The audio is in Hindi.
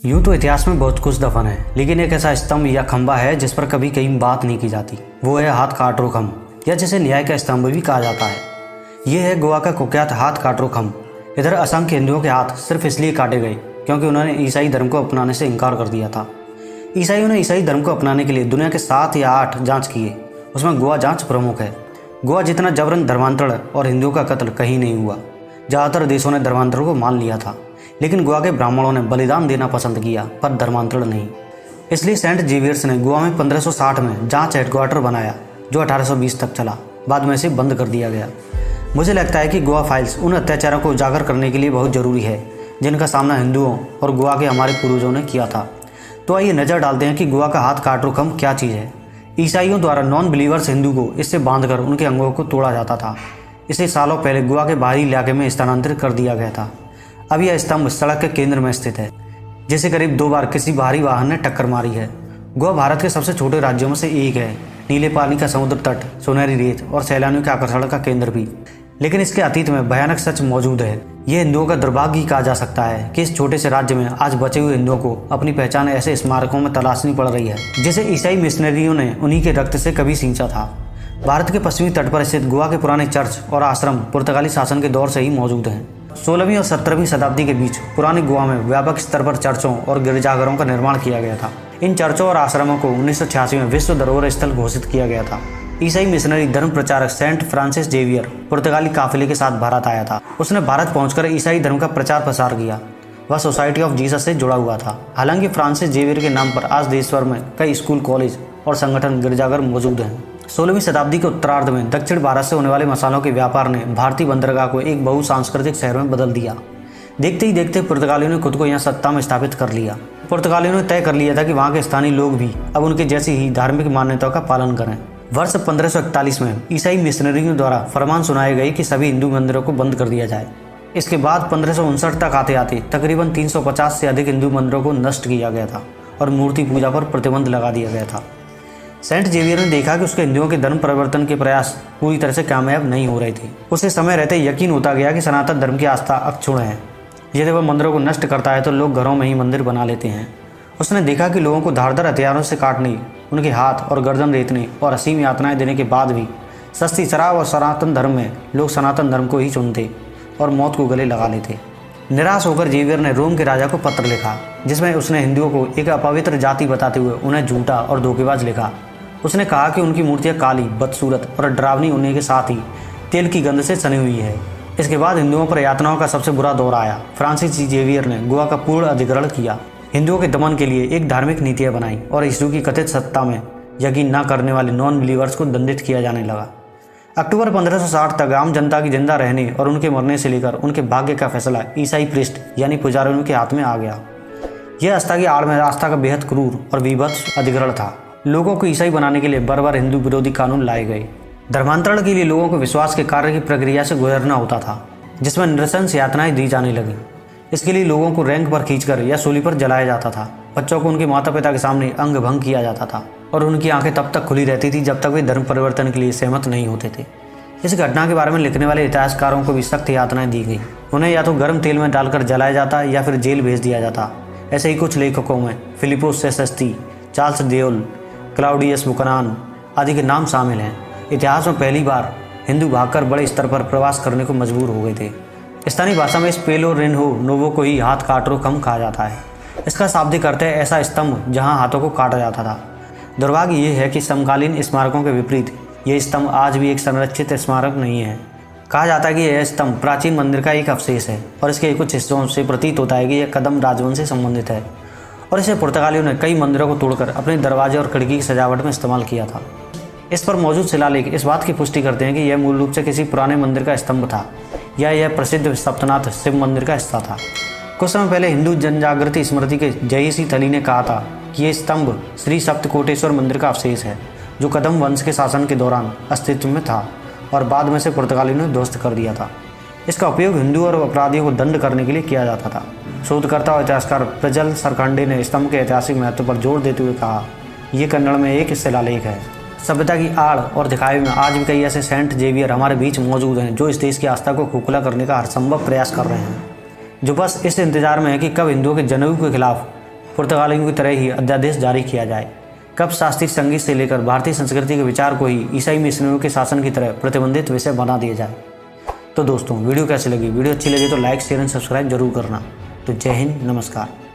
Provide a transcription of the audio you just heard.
यूं तो इतिहास में बहुत कुछ दफन है, लेकिन एक ऐसा स्तंभ या खंबा है जिस पर कभी कहीं बात नहीं की जाती। वो है हाथ काटरो खंब, या जिसे न्याय का स्तंभ भी कहा जाता है। ये है गोवा का कुख्यात हाथ काटरो खंब। इधर असंख्य हिंदुओं के हाथ सिर्फ इसलिए काटे गए क्योंकि उन्होंने ईसाई धर्म को अपनाने से इनकार कर दिया था। ईसाइयों ने ईसाई धर्म को अपनाने के लिए दुनिया के 7 या 8 जांच किए, उसमें गोवा जांच प्रमुख है। गोवा जितना जबरन धर्मांतरण और हिंदुओं का कत्ल कहीं नहीं हुआ। ज़्यादातर देशों ने धर्मांतरण को मान लिया था, लेकिन गोवा के ब्राह्मणों ने बलिदान देना पसंद किया, पर धर्मांतरण नहीं। इसलिए सेंट जेवियर्स ने गोवा में 1560 में जांच हेडक्वार्टर बनाया, जो 1820 तक चला। बाद में इसे बंद कर दिया गया। मुझे लगता है कि गोवा फाइल्स उन अत्याचारों को उजागर करने के लिए बहुत ज़रूरी है जिनका सामना हिंदुओं और गोवा के हमारे पूर्वजों ने किया था। तो आइए नज़र डालते हैं कि गोवा का हाथ काटरो खंब क्या चीज़ है। ईसाइयों द्वारा नॉन बिलीवर्स हिंदू को इससे बांधकर उनके अंगों को तोड़ा जाता था। इसे सालों पहले गोवा के बाहरी इलाके में स्थानांतरित कर दिया गया था। अब यह स्तंभ सड़क के केंद्र में स्थित है, जिसे करीब 2 बार किसी भारी वाहन ने टक्कर मारी है। गोवा भारत के सबसे छोटे राज्यों में से एक है। नीले पानी का समुद्र तट, सुनहरी रेत और सैलानियों के आकर्षण का केंद्र भी। लेकिन इसके अतीत में भयानक सच मौजूद है। यह हिंदुओं का दुर्भाग्य ही कहा जा सकता है कि इस छोटे से राज्य में आज बचे हुए हिंदुओं को अपनी पहचान ऐसे स्मारकों में तलाशनी पड़ रही है जिसे ईसाई मिशनरियों ने उन्हीं के रक्त से कभी सींचा था। भारत के पश्चिमी तट पर स्थित गोवा के पुराने चर्च और आश्रम पुर्तगाली शासन के दौर से ही मौजूद हैं। 16वीं और 17वीं शताब्दी के बीच पुराने गोवा में व्यापक स्तर पर चर्चों और गिरजाघरों का निर्माण किया गया था। इन चर्चों और आश्रमों को 1986 में विश्व धरोहर स्थल घोषित किया गया था। ईसाई मिशनरी धर्म प्रचारक सेंट फ्रांसिस जेवियर पुर्तगाली काफिले के साथ भारत आया था। उसने भारत पहुंचकर ईसाई धर्म का प्रचार प्रसार किया। वह सोसाइटी ऑफ जीसस से जुड़ा हुआ था। हालांकि फ्रांसिस जेवियर के नाम पर आज देश भर में कई स्कूल, कॉलेज और संगठन, गिरजाघर मौजूद हैं। 16वीं शताब्दी के उत्तरार्ध में दक्षिण भारत से होने वाले मसालों के व्यापार ने भारतीय बंदरगाह को एक बहुसांस्कृतिक शहर में बदल दिया। देखते ही देखते पुर्तगालियों ने खुद को यहाँ सत्ता में स्थापित कर लिया। पुर्तगालियों ने तय कर लिया था कि वहाँ के स्थानीय लोग भी अब उनके जैसी ही धार्मिक मान्यताओं का पालन करें। वर्ष 1541 में ईसाई मिशनरियों द्वारा फरमान सुनाए गए कि सभी हिंदू मंदिरों को बंद कर दिया जाए। इसके बाद 1559 तक आते आते तकरीबन 350 से अधिक हिंदू मंदिरों को नष्ट किया गया था और मूर्ति पूजा पर प्रतिबंध लगा दिया गया था। सेंट जेवियर ने देखा कि उसके हिंदुओं के धर्म परिवर्तन के प्रयास पूरी तरह से कामयाब नहीं हो रहे थे। उसे समय रहते यकीन होता गया कि सनातन धर्म की आस्था अक्षुण्ण है। यदि वह मंदिरों को नष्ट करता है तो लोग घरों में ही मंदिर बना लेते हैं। उसने देखा कि लोगों को धारदार हथियारों से काटने, उनके हाथ और गर्दन रेतने और असीम यातनाएं देने के बाद भी सस्ती शराब और सनातन धर्म में लोग सनातन धर्म को ही चुनते और मौत को गले लगा लेते। निराश होकर जेवियर ने रोम के राजा को पत्र लिखा, जिसमें उसने हिंदुओं को एक अपवित्र जाति बताते हुए उन्हें झूठा और धोखेबाज लिखा। उसने कहा कि उनकी मूर्तियां काली, बदसूरत और डरावनी होने के साथ ही तेल की गंध से सनी हुई है। इसके बाद हिंदुओं पर यातनाओं का सबसे बुरा दौर आया। फ्रांसिस जेवियर ने गोवा का पूर्ण अधिग्रहण किया, हिंदुओं के दमन के लिए एक धार्मिक नीतियां बनाई और यीशु की कथित सत्ता में यकीन न करने वाले नॉन बिलीवर्स को दंडित किया जाने लगा। अक्टूबर 1560 तक आम जनता की जिंदा रहने और उनके मरने से लेकर उनके भाग्य का फैसला ईसाई प्रीस्ट यानी पुजारियों के हाथ में आ गया। यह आस्था की आड़ में आस्था का बेहद क्रूर और विभत्स अधिग्रहण था। लोगों को ईसाई बनाने के लिए बार-बार हिंदू विरोधी कानून लाए गए। धर्मांतरण के लिए लोगों को विश्वास के कार्य की प्रक्रिया से गुजरना होता था, जिसमें नृशंस यातनाएं दी जाने लगी। इसके लिए लोगों को रैंक पर खींचकर या सूली पर जलाया जाता था। बच्चों को उनके माता पिता के सामने अंग भंग किया जाता था और उनकी आंखें तब तक खुली रहती थी जब तक वे धर्म परिवर्तन के लिए सहमत नहीं होते थे। इस घटना के बारे में लिखने वाले इतिहासकारों को भी सख्त यातनाएं दी गई। उन्हें या तो गर्म तेल में डालकर जलाया जाता या फिर जेल भेज दिया जाता। ऐसे ही कुछ लेखकों में फिलिपोस सेसेस्ती, चार्ल्स देओल, क्लाउडियस बुकनान आदि के नाम शामिल हैं। इतिहास में पहली बार हिंदू भागकर बड़े स्तर पर प्रवास करने को मजबूर हो गए थे। स्थानीय भाषा में इस पेलो रेनहो नोवो को ही हाथ काटरो खंब कहा जाता है। इसका शाब्दिक अर्थ है ऐसा स्तंभ जहां हाथों को काटा जाता था। दुर्भाग्य ये है कि समकालीन स्मारकों के विपरीत यह स्तंभ आज भी एक संरक्षित स्मारक नहीं है। कहा जाता है कि यह स्तंभ प्राचीन मंदिर का एक अवशेष है और इसके कुछ हिस्सों से प्रतीत होता है कि यह कदम राजवंश से संबंधित है और इसे पुर्तगालियों ने कई मंदिरों को तोड़कर अपने दरवाजे और खिड़की की सजावट में इस्तेमाल किया था। इस पर मौजूद शिलालेख इस बात की पुष्टि करते हैं कि यह मूल रूप से किसी पुराने मंदिर का स्तंभ था या यह प्रसिद्ध सप्तनाथ शिव मंदिर का हिस्सा था। कुछ समय पहले हिंदू जनजागृति स्मृति के जयसी थली ने कहा था कि यह स्तंभ श्री सप्तकोटेश्वर मंदिर का अवशेष है, जो कदम वंश के शासन के दौरान अस्तित्व में था और बाद में से पुर्तगालियों ने ध्वस्त कर दिया था। इसका उपयोग हिंदू और अपराधियों को दंड करने के लिए किया जाता था। शोधकर्ता और इतिहासकार प्रज्वल सरखंडे ने स्तंभ के ऐतिहासिक महत्व पर जोर देते हुए कहा, यह कन्नड़ में एक शिलालेख है। सभ्यता की आड़ और दिखावे में आज भी कई ऐसे सेंट जेवियर हमारे बीच मौजूद हैं जो इस देश की आस्था को खोखला करने का हर संभव प्रयास कर रहे हैं, जो बस इस इंतजार में है कि कब हिंदुओं के जनेऊ के खिलाफ पुर्तगालियों की तरह ही अध्यादेश जारी किया जाए। कब शास्त्रीय संगीत से लेकर भारतीय संस्कृति के विचार को ही ईसाई मिशनरियों के शासन की तरह प्रतिबंधित विषय बना दिया जाए। तो दोस्तों वीडियो कैसी लगी? वीडियो अच्छी लगी तो लाइक शेयर एंड सब्सक्राइब जरूर करना। तो जय हिंद, नमस्कार।